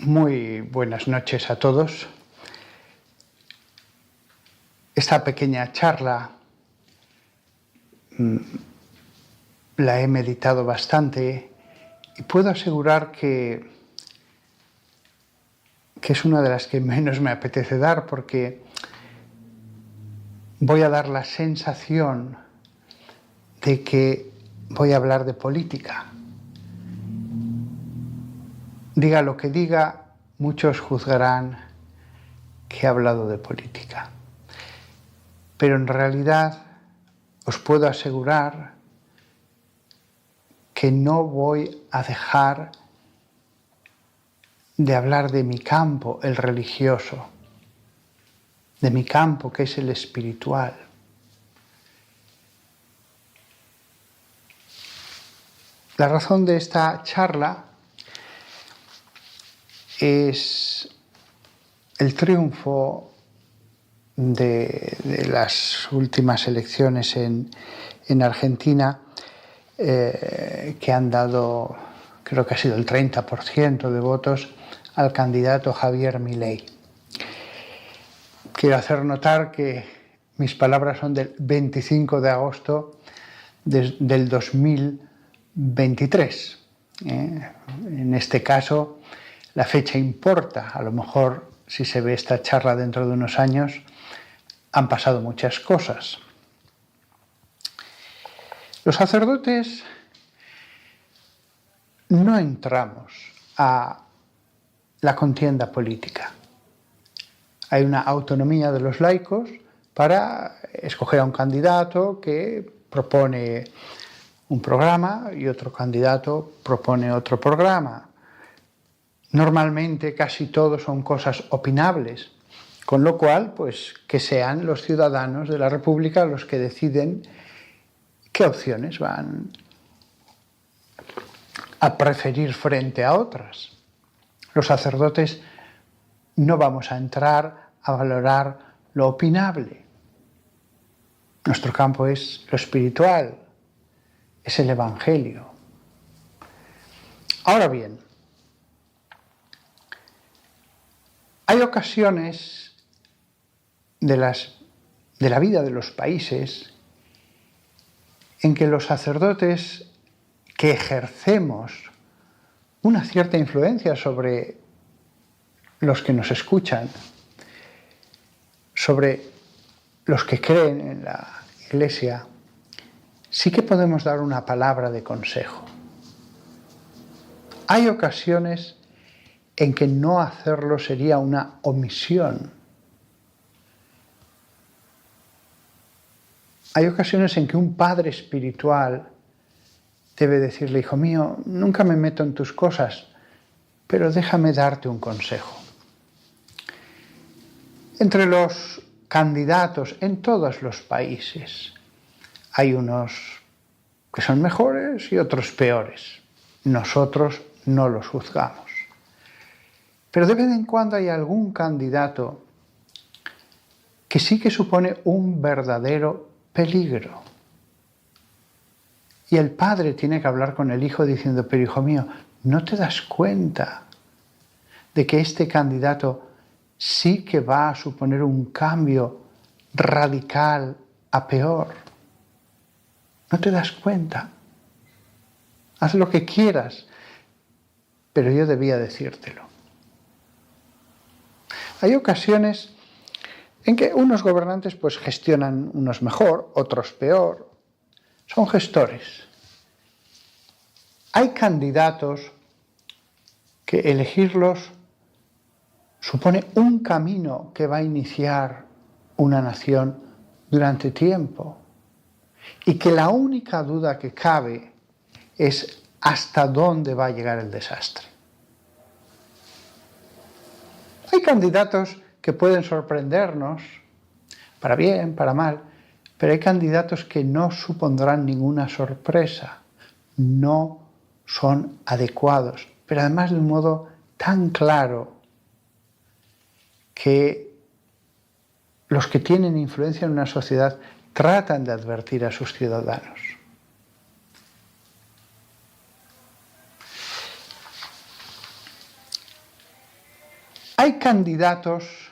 Muy buenas noches a todos. Esta pequeña charla la he meditado bastante y puedo asegurar que es una de las que menos me apetece dar, porque voy a dar la sensación de que voy a hablar de política. Diga lo que diga, muchos juzgarán que he hablado de política. Pero en realidad os puedo asegurar que no voy a dejar de hablar de mi campo, el religioso, de mi campo, que es el espiritual. La razón de esta charla es el triunfo de las últimas elecciones en Argentina, que han dado, creo que ha sido el 30% de votos al candidato Javier Milei. Quiero hacer notar que mis palabras son del 25 de agosto del 2023. En este caso, la fecha importa. A lo mejor, si se ve esta charla dentro de unos años, han pasado muchas cosas. Los sacerdotes no entramos a la contienda política. Hay una autonomía de los laicos para escoger a un candidato que propone un programa y otro candidato propone otro programa. Normalmente casi todo son cosas opinables, con lo cual, pues, que sean los ciudadanos de la República los que deciden qué opciones van a preferir frente a otras. Los sacerdotes no vamos a entrar a valorar lo opinable. Nuestro campo es lo espiritual, es el Evangelio. Ahora bien, hay ocasiones de la vida de los países en que los sacerdotes que ejercemos una cierta influencia sobre los que nos escuchan, sobre los que creen en la Iglesia, sí que podemos dar una palabra de consejo. Hay ocasiones en que no hacerlo sería una omisión. Hay ocasiones en que un padre espiritual debe decirle: hijo mío, nunca me meto en tus cosas, pero déjame darte un consejo. Entre los candidatos en todos los países hay unos que son mejores y otros peores. Nosotros no los juzgamos. Pero de vez en cuando hay algún candidato que sí que supone un verdadero peligro. Y el padre tiene que hablar con el hijo diciendo: pero hijo mío, ¿no te das cuenta de que este candidato sí que va a suponer un cambio radical a peor? ¿No te das cuenta? Haz lo que quieras, pero yo debía decírtelo. Hay ocasiones en que unos gobernantes pues gestionan, unos mejor, otros peor. Son gestores. Hay candidatos que elegirlos supone un camino que va a iniciar una nación durante tiempo, y que la única duda que cabe es hasta dónde va a llegar el desastre. Hay candidatos que pueden sorprendernos, para bien, para mal, pero hay candidatos que no supondrán ninguna sorpresa, no son adecuados, pero además de un modo tan claro que los que tienen influencia en una sociedad tratan de advertir a sus ciudadanos. Hay candidatos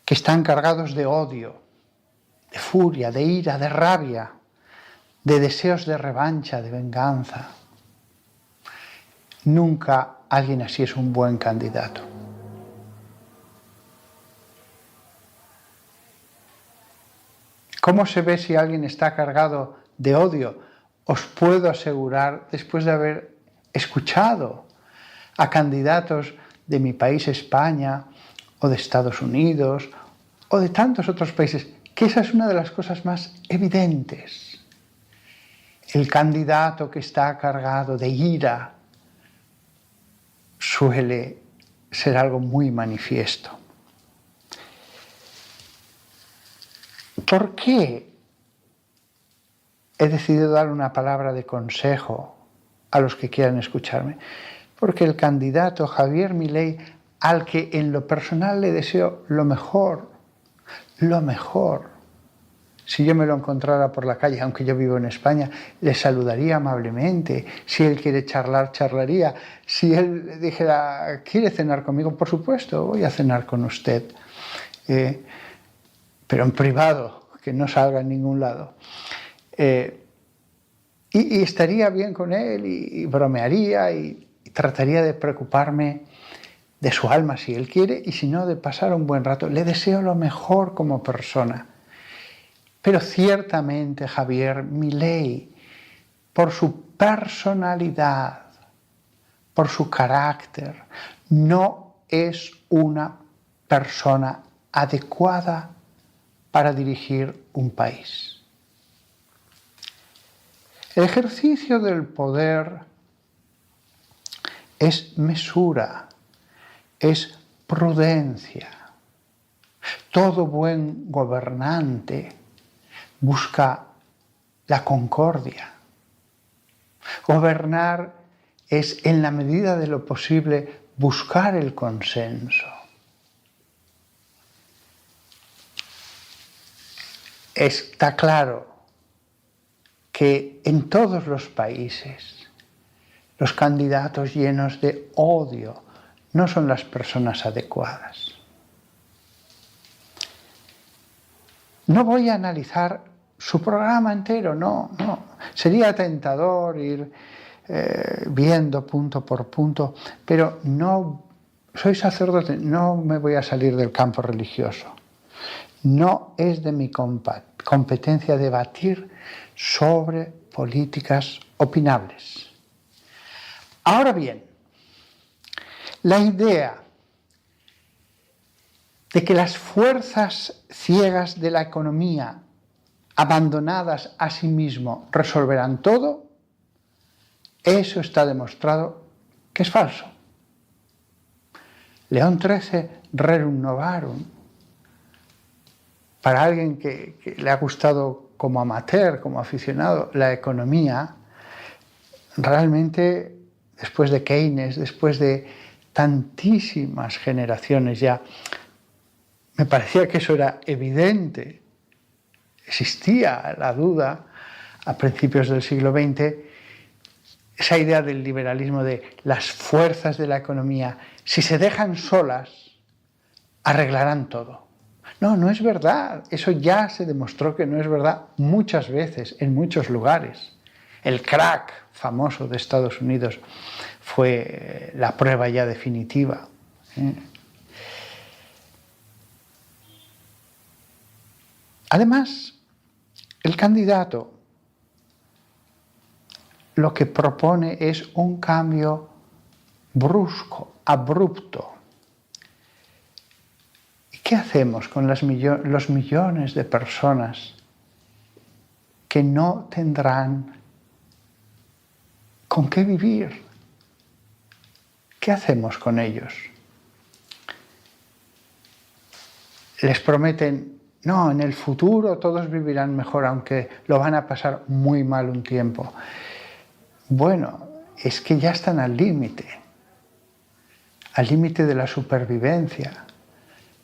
que están cargados de odio, de furia, de ira, de rabia, de deseos de revancha, de venganza. Nunca alguien así es un buen candidato. ¿Cómo se ve si alguien está cargado de odio? Os puedo asegurar, después de haber escuchado a candidatos de mi país, España, o de Estados Unidos, o de tantos otros países, que esa es una de las cosas más evidentes. El candidato que está cargado de ira suele ser algo muy manifiesto. ¿Por qué he decidido dar una palabra de consejo a los que quieran escucharme? Porque el candidato Javier Milei, al que en lo personal le deseo lo mejor, si yo me lo encontrara por la calle, aunque yo vivo en España, le saludaría amablemente. Si él quiere charlar, charlaría. Si él dijera, ¿quiere cenar conmigo? Por supuesto, voy a cenar con usted. Pero en privado, que no salga en ningún lado. Y estaría bien con él y bromearía y trataría de preocuparme de su alma si él quiere y si no, de pasar un buen rato. Le deseo lo mejor como persona. Pero ciertamente Javier Milei, por su personalidad, por su carácter, no es una persona adecuada para dirigir un país. El ejercicio del poder es mesura, es prudencia. Todo buen gobernante busca la concordia. Gobernar es, en la medida de lo posible, buscar el consenso. Está claro que en todos los países los candidatos llenos de odio no son las personas adecuadas. No voy a analizar su programa entero, no. Sería tentador ir viendo punto por punto, pero no, soy sacerdote, no me voy a salir del campo religioso. No es de mi competencia debatir sobre políticas opinables. Ahora bien, la idea de que las fuerzas ciegas de la economía, abandonadas a sí mismo, resolverán todo, eso está demostrado que es falso. León XIII, Rerum Novarum, para alguien que le ha gustado como amateur, como aficionado, la economía, realmente después de Keynes, después de tantísimas generaciones ya, me parecía que eso era evidente. Existía la duda a principios del siglo XX, esa idea del liberalismo de las fuerzas de la economía, si se dejan solas, arreglarán todo. No, no es verdad. Eso ya se demostró que no es verdad muchas veces, en muchos lugares. El crack famoso de Estados Unidos fue la prueba ya definitiva. Además, el candidato lo que propone es un cambio brusco, abrupto. ¿Y qué hacemos con los millones de personas que no tendrán con qué vivir? ¿Qué hacemos con ellos? Les prometen, no, en el futuro todos vivirán mejor, aunque lo van a pasar muy mal un tiempo. Bueno, es que ya están al límite de la supervivencia.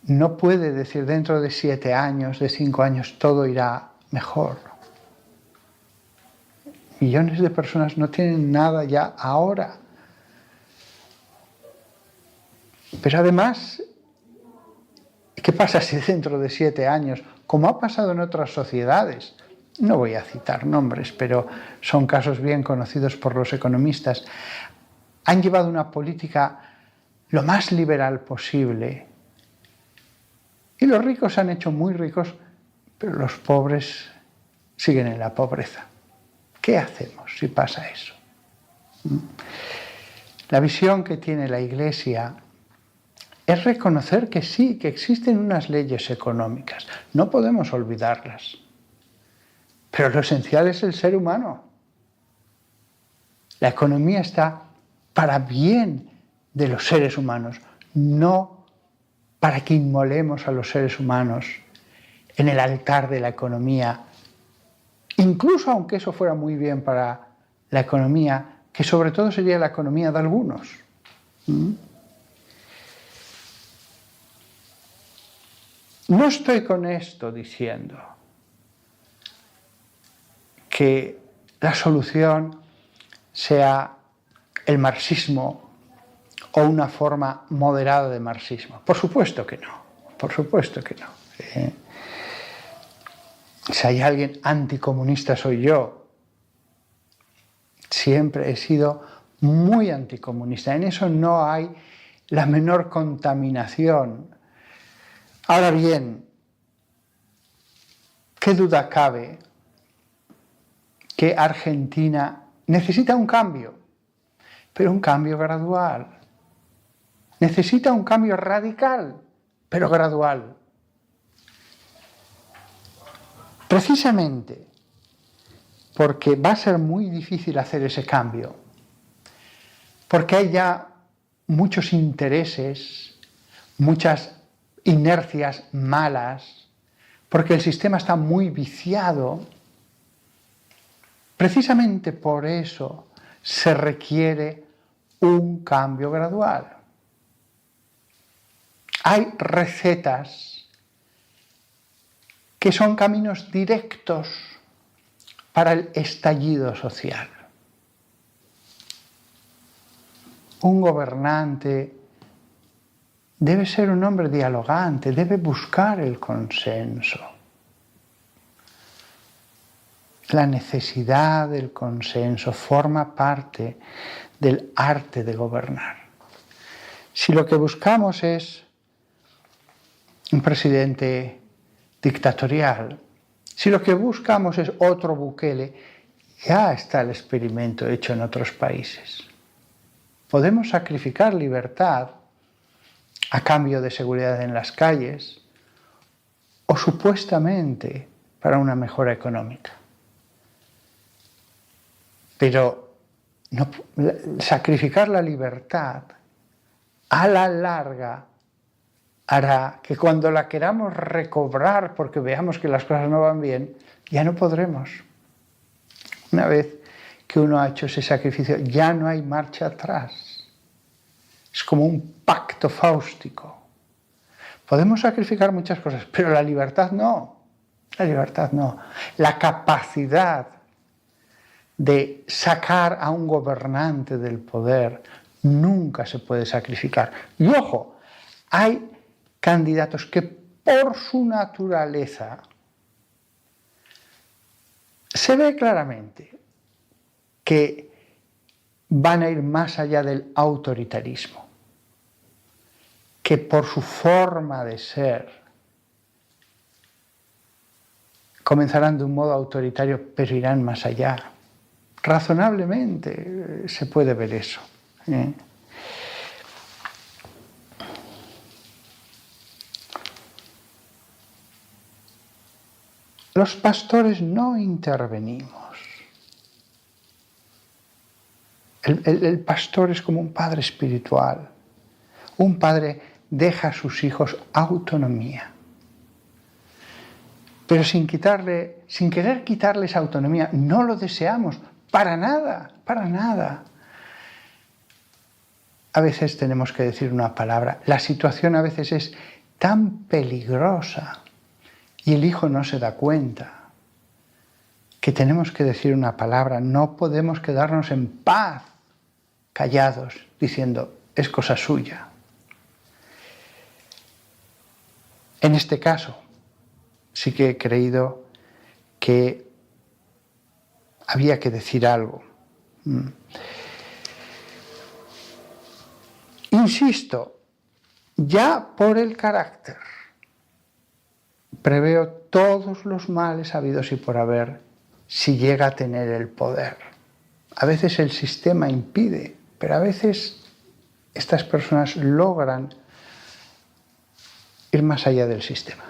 No puede decir dentro de 7 años, de 5 años, todo irá mejor. Millones de personas no tienen nada ya ahora. Pero además, ¿qué pasa si dentro de 7 años, como ha pasado en otras sociedades, no voy a citar nombres, pero son casos bien conocidos por los economistas, han llevado una política lo más liberal posible y los ricos se han hecho muy ricos, pero los pobres siguen en la pobreza? ¿Qué hacemos si pasa eso? La visión que tiene la Iglesia es reconocer que sí, que existen unas leyes económicas, no podemos olvidarlas, pero lo esencial es el ser humano. La economía está para bien de los seres humanos, no para que inmolemos a los seres humanos en el altar de la economía, incluso aunque eso fuera muy bien para la economía, que sobre todo sería la economía de algunos. No estoy con esto diciendo que la solución sea el marxismo o una forma moderada de marxismo. Por supuesto que no, por supuesto que no. Si hay alguien anticomunista soy yo. Siempre he sido muy anticomunista. En eso no hay la menor contaminación. Ahora bien, ¿qué duda cabe que Argentina necesita un cambio? Pero un cambio gradual. Necesita un cambio radical, pero gradual. Precisamente porque va a ser muy difícil hacer ese cambio, porque hay ya muchos intereses, muchas inercias malas, porque el sistema está muy viciado. Precisamente por eso se requiere un cambio gradual. Hay recetas que son caminos directos para el estallido social. Un gobernante debe ser un hombre dialogante, debe buscar el consenso. La necesidad del consenso forma parte del arte de gobernar. Si lo que buscamos es un presidente dictatorial, si lo que buscamos es otro Bukele, ya está el experimento hecho en otros países. Podemos sacrificar libertad a cambio de seguridad en las calles o supuestamente para una mejora económica. Pero sacrificar la libertad a la larga hará que cuando la queramos recobrar porque veamos que las cosas no van bien, ya no podremos. Una vez que uno ha hecho ese sacrificio, ya no hay marcha atrás. Es como un pacto fáustico. Podemos sacrificar muchas cosas, pero la libertad no. La libertad no. La capacidad de sacar a un gobernante del poder nunca se puede sacrificar. Y ojo, hay candidatos que por su naturaleza se ve claramente que van a ir más allá del autoritarismo, que por su forma de ser comenzarán de un modo autoritario, pero irán más allá. Razonablemente se puede ver eso. Los pastores no intervenimos. El pastor es como un padre espiritual. Un padre deja a sus hijos autonomía. Pero sin querer quitarles autonomía, no lo deseamos, para nada, para nada. A veces tenemos que decir una palabra. La situación a veces es tan peligrosa y el hijo no se da cuenta que tenemos que decir una palabra. No podemos quedarnos en paz, callados, diciendo, es cosa suya. En este caso, sí que he creído que había que decir algo. Insisto, ya por el carácter, preveo todos los males habidos y por haber si llega a tener el poder. A veces el sistema impide, pero a veces estas personas logran ir más allá del sistema.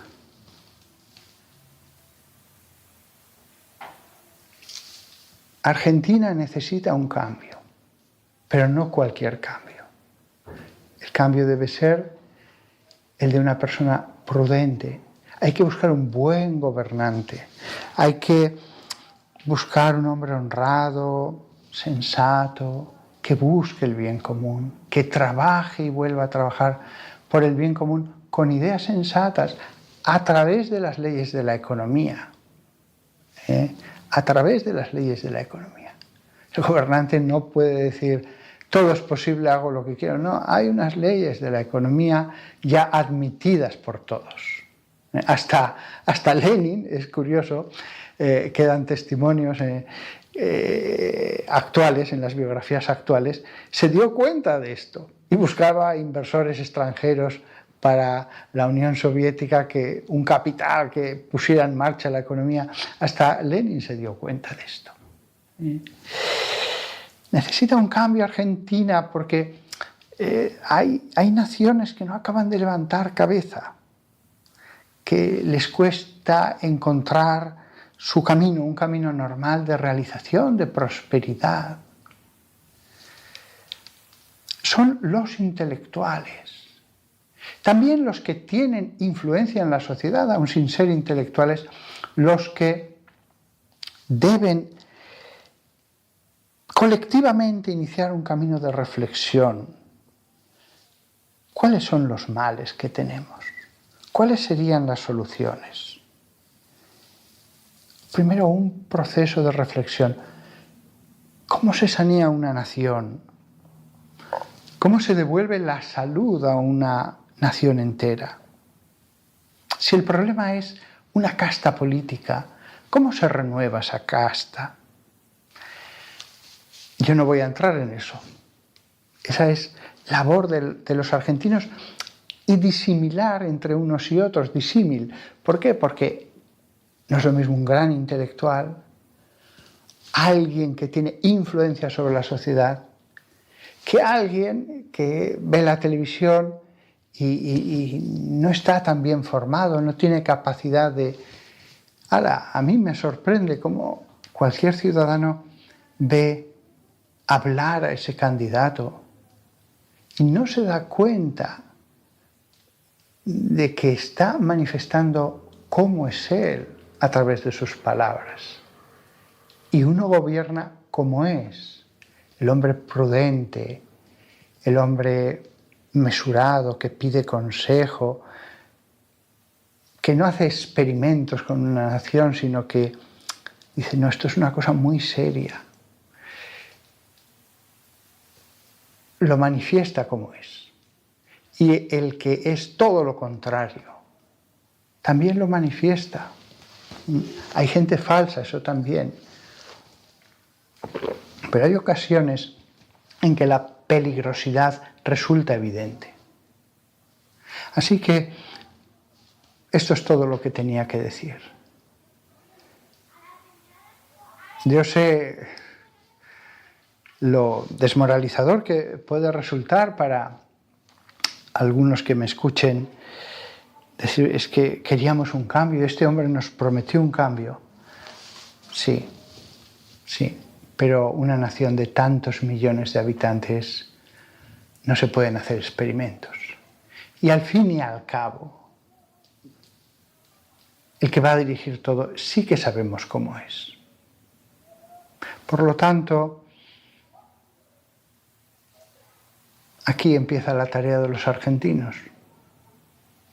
Argentina necesita un cambio, pero no cualquier cambio. El cambio debe ser el de una persona prudente. Hay que buscar un buen gobernante. Hay que buscar un hombre honrado, sensato, que busque el bien común, que trabaje y vuelva a trabajar por el bien común con ideas sensatas a través de las leyes de la economía. A través de las leyes de la economía. El gobernante no puede decir todo es posible, hago lo que quiero. No, hay unas leyes de la economía ya admitidas por todos. Hasta Lenin, es curioso, quedan testimonios actuales, en las biografías actuales, se dio cuenta de esto y buscaba inversores extranjeros para la Unión Soviética, que un capital que pusiera en marcha la economía. Hasta Lenin se dio cuenta de esto. Necesita un cambio Argentina porque hay naciones que no acaban de levantar cabeza, que les cuesta encontrar su camino, un camino normal de realización, de prosperidad. Son los intelectuales. También los que tienen influencia en la sociedad, aun sin ser intelectuales, los que deben colectivamente iniciar un camino de reflexión. ¿Cuáles son los males que tenemos? ¿Cuáles serían las soluciones? Primero, un proceso de reflexión. ¿Cómo se sanea una nación? ¿Cómo se devuelve la salud a una nación entera? Si el problema es una casta política, ¿cómo se renueva esa casta? Yo no voy a entrar en eso. Esa es labor de los argentinos, y disimilar entre unos y otros, disímil. ¿Por qué? Porque no es lo mismo un gran intelectual, alguien que tiene influencia sobre la sociedad, que alguien que ve la televisión y no está tan bien formado, no tiene capacidad de... Ahora, a mí me sorprende cómo cualquier ciudadano ve hablar a ese candidato y no se da cuenta de que está manifestando cómo es él a través de sus palabras. Y uno gobierna como es, el hombre prudente, el hombre mesurado, que pide consejo, que no hace experimentos con una nación, sino que dice, no, esto es una cosa muy seria. Lo manifiesta como es. Y el que es todo lo contrario, también lo manifiesta. Hay gente falsa, eso también. Pero hay ocasiones en que la peligrosidad resulta evidente. Así que esto es todo lo que tenía que decir. Yo sé lo desmoralizador que puede resultar para algunos que me escuchen decir, es que queríamos un cambio, este hombre nos prometió un cambio. Sí, pero una nación de tantos millones de habitantes no se pueden hacer experimentos. Y al fin y al cabo, el que va a dirigir todo sí que sabemos cómo es. Por lo tanto, aquí empieza la tarea de los argentinos.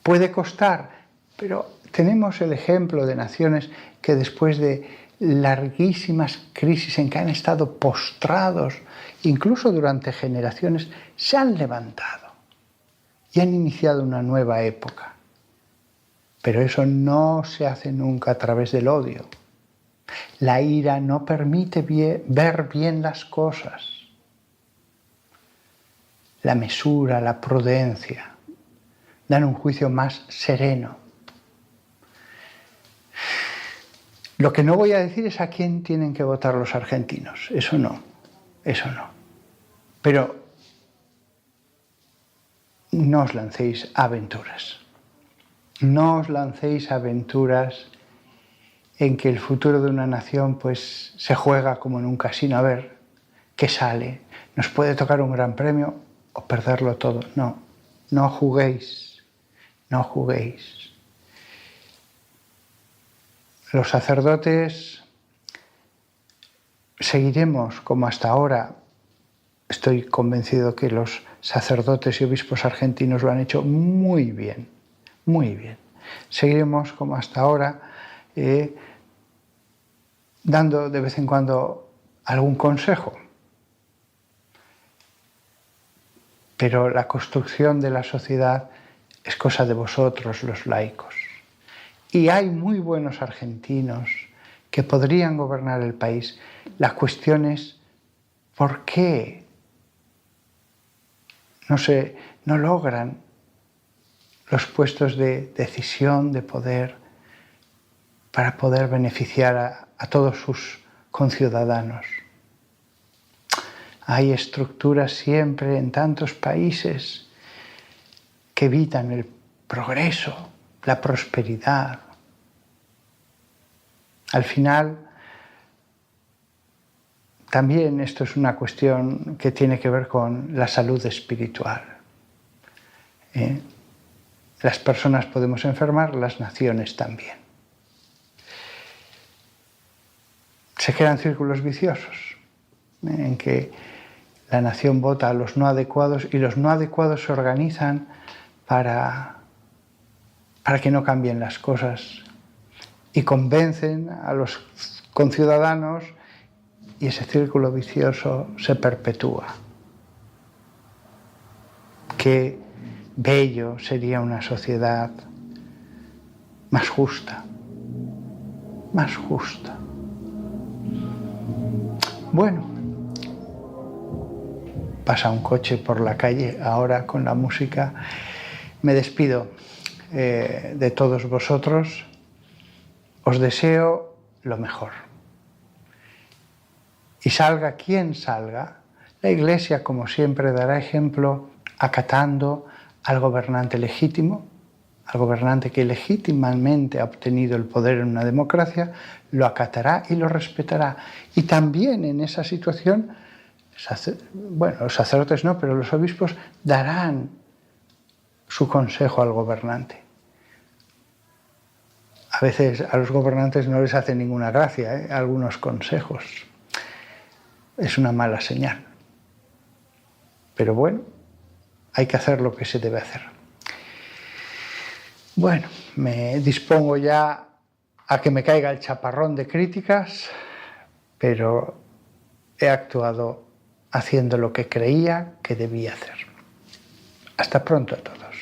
Puede costar, pero tenemos el ejemplo de naciones que después de larguísimas crisis en que han estado postrados, incluso durante generaciones, se han levantado y han iniciado una nueva época. pero eso no se hace nunca a través del odio. La ira no permite ver bien las cosas. La mesura, la prudencia, dan un juicio más sereno. Lo que no voy a decir es a quién tienen que votar los argentinos. Eso no. Pero no os lancéis a aventuras. No os lancéis a aventuras en que el futuro de una nación pues se juega como en un casino a ver qué sale. Nos puede tocar un gran premio o perderlo todo. No, no juguéis, no juguéis. Los sacerdotes seguiremos como hasta ahora. Estoy convencido que los sacerdotes y obispos argentinos lo han hecho muy bien, muy bien. Seguiremos como hasta ahora dando de vez en cuando algún consejo. Pero la construcción de la sociedad es cosa de vosotros, los laicos. Y hay muy buenos argentinos que podrían gobernar el país. La cuestión es, ¿por qué no logran los puestos de decisión, de poder, para poder beneficiar a todos sus conciudadanos? Hay estructuras siempre en tantos países que evitan el progreso, la prosperidad. Al final, también esto es una cuestión que tiene que ver con la salud espiritual. Las personas podemos enfermar, las naciones también. Se crean círculos viciosos en que la nación vota a los no adecuados y los no adecuados se organizan para que no cambien las cosas y convencen a los conciudadanos y ese círculo vicioso se perpetúa. Qué bello sería una sociedad más justa, más justa. Bueno, pasa un coche por la calle ahora con la música. Me despido de todos vosotros. Os deseo lo mejor. Y salga quien salga, la Iglesia, como siempre, dará ejemplo acatando al gobernante legítimo, al gobernante que legítimamente ha obtenido el poder en una democracia, lo acatará y lo respetará. Y también en esa situación, los sacerdotes no, pero los obispos darán su consejo al gobernante. A veces a los gobernantes no les hace ninguna gracia algunos consejos. Es una mala señal. Pero bueno, hay que hacer lo que se debe hacer. Bueno, me dispongo ya a que me caiga el chaparrón de críticas, pero he actuado haciendo lo que creía que debía hacer. Hasta pronto a todos.